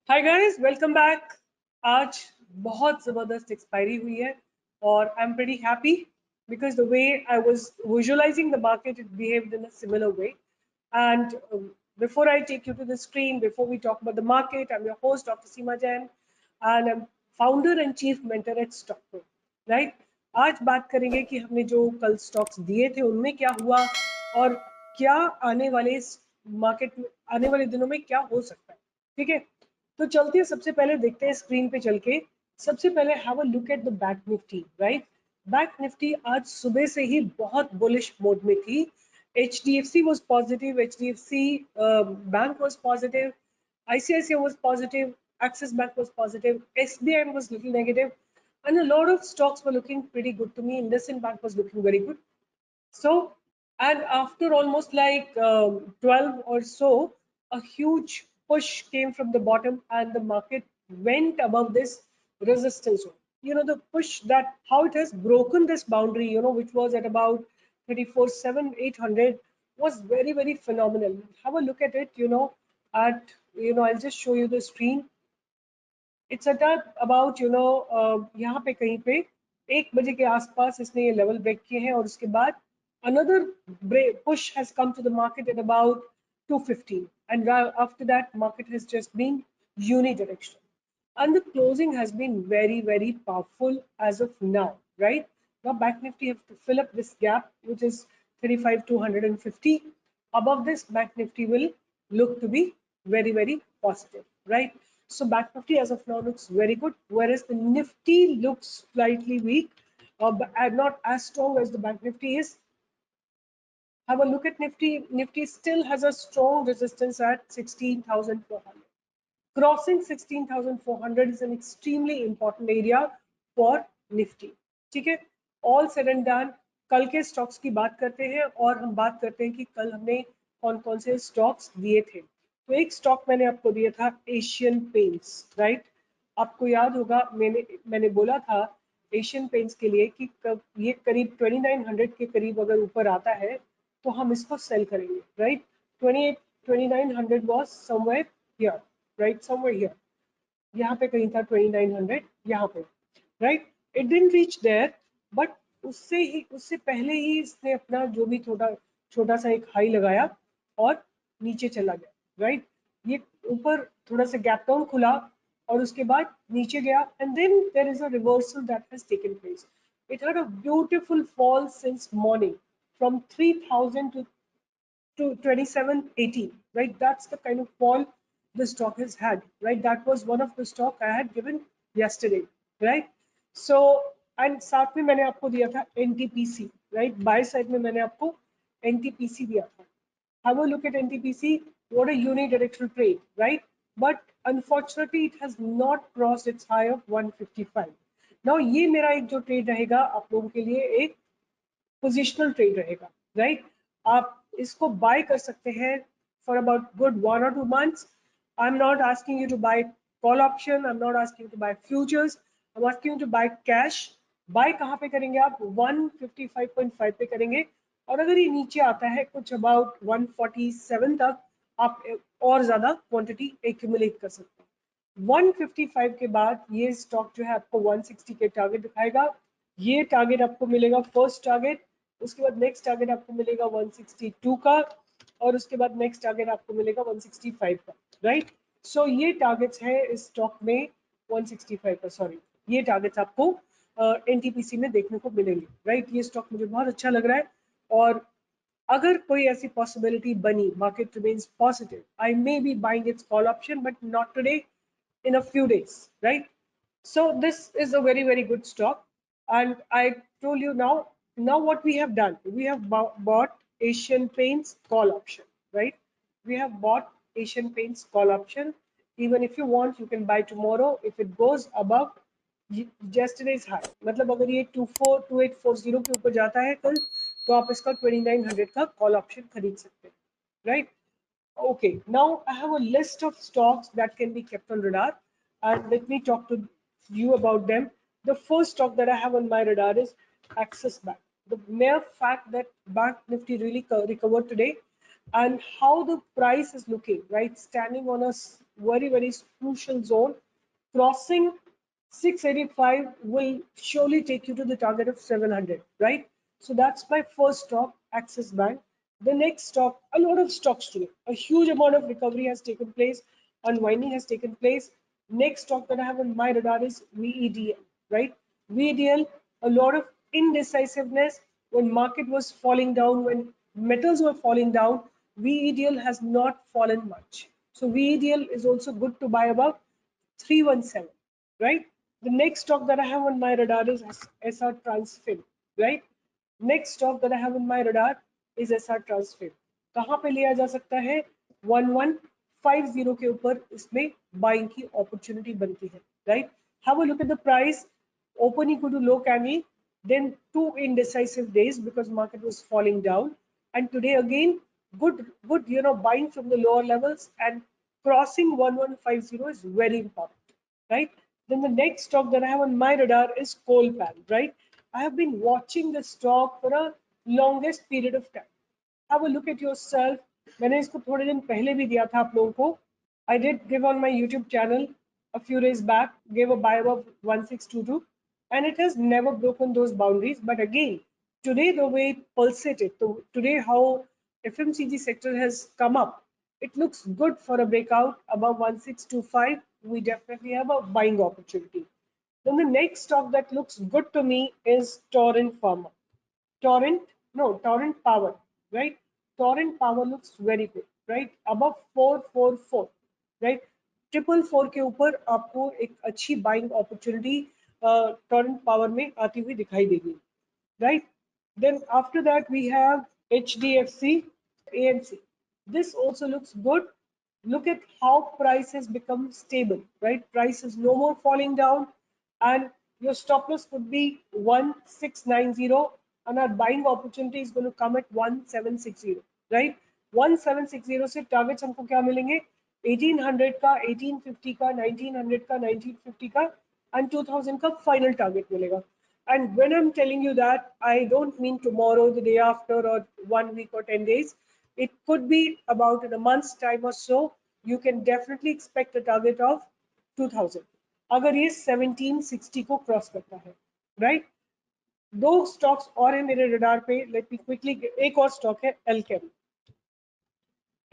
Hi guys, welcome back. आज बहुत ज़बरदस्त एक्सपायरी हुई है और I am pretty happy because the way I was visualizing the market, it behaved in a similar way. And before I take you to the screen, before we talk about the market, I'm your host, Dr. Seema Jain, and I'm founder and chief mentor at stockpro. Right? आज बात करेंगे कि हमने जो कल stocks दिए थे उनमें क्या हुआ और क्या आने वाले मार्केट में आने वाले दिनों में क्या हो सकता है। ठीक है, तो चलते हैं, सबसे पहले देखते हैं स्क्रीन पे चल के। सबसे पहले have a look at the bank Nifty. Right, bank Nifty आज सुबह से ही बहुत बुलिश मोड में थी। HDFC was positive, HDFC bank was positive, ICICI was positive, Axis Bank was positive, SBI was little negative, and a lot of stocks were looking pretty good to me. IndusInd Bank was looking very good. So, and after almost like 12 or so, a huge push came from the bottom and the market went above this resistance zone. You know, the push, that how it has broken this boundary, which was at about 34,700, was very, very phenomenal. Have a look at it, I'll just show you the screen. It's at about यहाँ पे कहीं पे 1 बजे के आसपास इसने ये level break किए हैं और उसके बाद another push has come to the market at about 215, and after that market has just been unidirectional and the closing has been very, very powerful as of now. Right now bank nifty have to fill up this gap, which is 35,250. Above this, bank nifty will look to be very, very positive. Right, so bank nifty as of now looks very good, whereas the nifty looks slightly weak, but not as strong as the bank nifty is. Have a look at nifty. Nifty still has a strong resistance at 16,400. Crossing 16,400 is an extremely important area for nifty. ठीक है, all said and done, कल के stocks की बात करते हैं और हम बात करते हैं कि कल हमने कौन कौन से स्टॉक्स दिए थे। तो एक स्टॉक मैंने आपको दिया था एशियन पेंट्स। राइट, आपको याद होगा मैंने बोला था एशियन पेंट्स के लिए कि ये करीब 2900 के करीब अगर ऊपर आता है तो हम इसको सेल करेंगे। Right, 2900 was somewhere here, right, somewhere here, यहाँ पे कहीं था 2900 यहाँ पे। Right, it didn't reach there, but उससे पहले ही इसने अपना जो भी छोटा सा एक हाई लगाया और नीचे चला गया। राइट, ये ऊपर थोड़ा सा गैप डाउन खुला और उसके बाद नीचे गया, and then there is a reversal that has taken place. It had a beautiful fall since morning from 3,000 to 2780. Right, that's the kind of fall the stock has had. Right, that was one of the stock I had given yesterday. Right, so and साथ में मैंने आपको दिया था NTPC. Right, by side में मैंने आपको NTPC दिया था. Have a look at NTPC. What a unidirectional trade, right? But unfortunately, it has not crossed its high of 155. Now, ये मेरा एक जो ट्रेड रहेगा आप लोगों के लिए एक पोजिशनल ट्रेड रहेगा। राइट, आप इसको बाय कर सकते हैं for about good 1 or 2 months. I am not asking you to buy call option, I am not asking you to buy futures, I am asking you to buy cash. Buy कहाँ पे करेंगे आप? 155.5 पे करेंगे, और अगर ये नीचे आता है कुछ अबाउट 147 तक, आप और ज्यादा क्वांटिटी एक्यूमुलेट कर सकते हैं। 155 के बाद ये स्टॉक जो है आपको 160 के टारगेट दिखाएगा। ये टारगेट आपको मिलेगा फर्स्ट टारगेट, उसके बाद नेक्स्ट टारगेट आपको मिलेगा 162 का, और उसके बाद नेक्स्ट टारगेट आपको मिलेगा 165 का। राइट, सो ये टारगेट्स है इस स्टॉक में 165 का, सॉरी, ये टारगेट्स आपको NTPC में देखने को मिलेंगे। राइट, ये स्टॉक मुझे बहुत अच्छा लग रहा है, और अगर कोई ऐसी पॉसिबिलिटी बनी, market remains positive, I may be buying it's call option, but not today, in a few days. Right, so this is a very, very good stock, and I told you now what we have done, we have bought Asian Paints call option. Right, we have bought Asian Paints call option. Even if you want, you can buy tomorrow if it goes above yesterday's high. मतलब अगर ये 2840 के ऊपर जाता है कल, तो आप इसका 2900 का कॉल ऑप्शन खरीद सकते हैं। Right, okay, now I have a list of stocks that can be kept on radar, and let me talk to you about them. The first stock that I have on my radar is Axis Bank. The mere fact that Bank Nifty really recovered today, and how the price is looking, right, standing on a very, very crucial zone. Crossing 685 will surely take you to the target of 700, right? So that's my first stock, Axis Bank. The next stock, a lot of stocks today. A huge amount of recovery has taken place, unwinding has taken place. Next stock that I have on my radar is VEDL, right? VEDL, a lot of indecisiveness when market was falling down, when metals were falling down. VEDL has not fallen much. So VEDL is also good to buy above 317, right? The next stock that I have on my radar is SR Transfin, right? Next stock that I have in my radar is SR transfer. कहाँ पे लिया जा सकता है? 1150 के ऊपर इसमें buying की अपॉर्चुनिटी बनती है, right? Have a look at the price. Open equal to low candle, then 2 indecisive days because market was falling down, and today again good buying from the lower levels, and crossing 1150 is very important, right? Then the next stock that I have on my radar is Coalpan, right? I have been watching the stock for a longest period of time. Have a look at yourself. मैंने इसको थोड़े दिन पहले भी दिया था आप लोगों को. I did give on my YouTube channel a few days back, gave a buy above 1622, and it has never broken those boundaries. But again, today the way it pulsated, today how FMCG sector has come up, it looks good for a breakout above 1625. We definitely have a buying opportunity. Then the next stock that looks good to me is Torrent Pharma. Torrent Power, right? Torrent Power looks very good, right? Above 444, right? 444 के ऊपर आपको एक अच्छी buying opportunity torrent power में आती हुई दिखाई देगी, right? Then after that we have HDFC AMC. This also looks good. Look at how price has become stable, right? Price is no more falling down, and your stop loss could be 1690, and our buying opportunity is going to come at 1760, right? 1760 से targets हमको क्या मिलेंगे? 1800 का, 1850 का, 1900 का, 1950 का, and 2000 का final target मिलेगा. And when I'm telling you that, I don't mean tomorrow, the day after, or 1 week or 10 days. It could be about in a month's time or so. You can definitely expect a target of 2000. अगर ये 1760 को cross करता है, right? दो stocks और है मेरे radar पे. लेट मी क्विकली, एक और स्टॉक है एल्केम.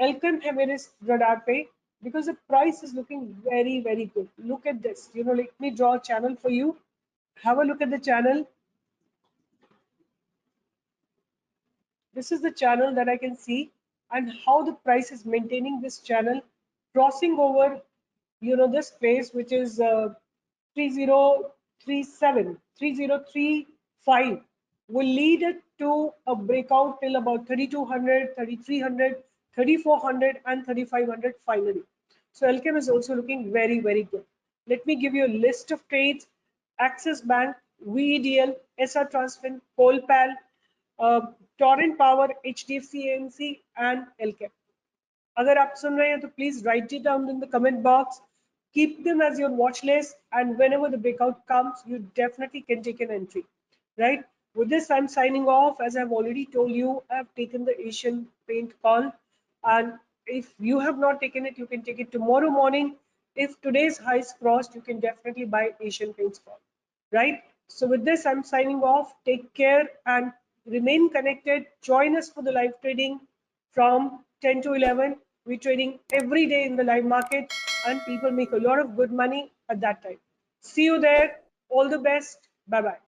एल्केम है मेरे रडार पे because the price is looking very, very good. Look at this. Let me draw a channel for you. Have a look at the channel. This is the channel that I can see, and how the price is maintaining this channel, crossing over, this place, which is 3037, 3035, will lead it to a breakout till about 3200, 3300, 3400, and 3500 finally. So Elkem is also looking very, very good. Let me give you a list of trades. Axis Bank, VEDL, SR Transfin, Coalpan, Torrent Power, HDFC AMC, and Elkem. अगर आप सुन रहे हैं तो please write it down in the comment box. Keep them as your watch list, and whenever the breakout comes, you definitely can take an entry, right? With this, I'm signing off. As I've already told you, I've taken the Asian Paint call, and if you have not taken it, you can take it tomorrow morning. If today's high is crossed, you can definitely buy Asian Paint's call, right? So with this, I'm signing off. Take care and remain connected. Join us for the live trading from 10 to 11. We're trading every day in the live market, and people make a lot of good money at that time. See you there. All the best. Bye-bye.